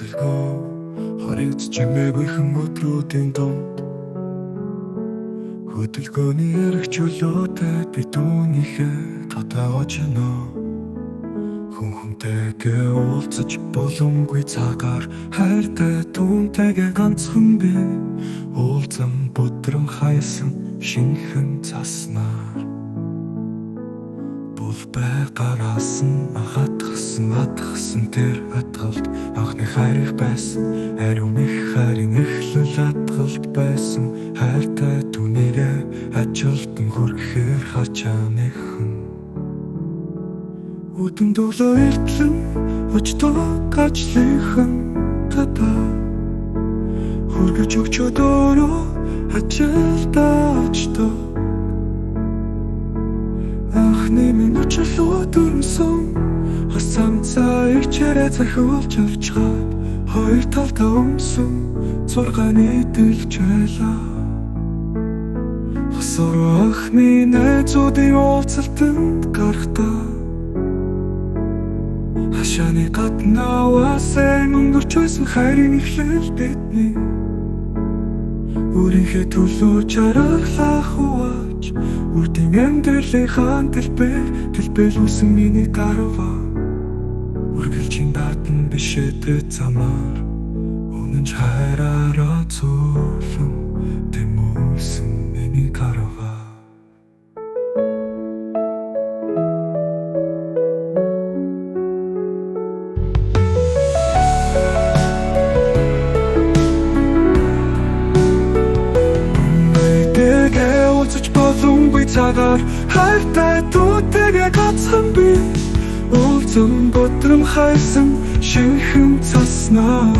хөдөлгөө хоригд чимээгүй өдрүүдийн дунд хөдөлгөөний эрх чөлөөтэй би түүнийхээ татаагач нөө хүнтэйгээ уулзаж боломгүй цагаар хайртай түүнтэйгээ ганцхан би уулзан бүдрэн хайсан шинхэн цаснаар бол байгараас нь атгсан тэр атгалт анхны хайрыг байсан ариун их хайрын эхлэл атгалт байсан хайртай түүнийгээ ажилтан хүрхээр хачааныхан Үдэн дөлөө эртлэн очдог ажлынхан татаа хүргэж өгчөд өөрөө ажилдаа очдог Анхны минь очилоо дүрмсэн хасан цаа ичээрээ захиулж авчгаад хоёр талдаа өмсөн зургааны дэлж байлаа Хасар анхны найзуудын уулзалтанд гарахтаа Хашааны гаднаасаа өнгөрч байсан хайрын эхлэл бидний Өөрийнхөө төлөө чарахлаа хувааж Үрдийн амьдралынхаа дэлбэлүүлсэн миний гарва Үргэлжийн даатан бишэдэ замаар Үнэн ч хайраараа цөөлөн тэмүүлсэн миний гарва цагаар хайртай түүнтэйгээ ганцхан би уулзан бүдрэн хайсан шинхэн цаснаа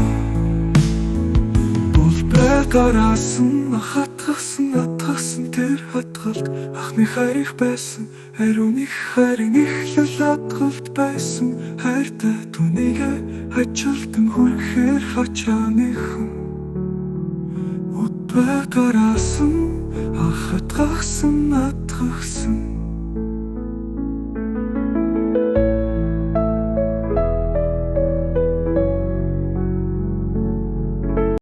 бол байгараас нь атгсан тэр хатгалт анхны хайрыг байсан ариун их хайрын эхлэл атгалт байсан хайртай түүнийгээ ажилтан хүрхээр хачааныхан байгараас нь атгсан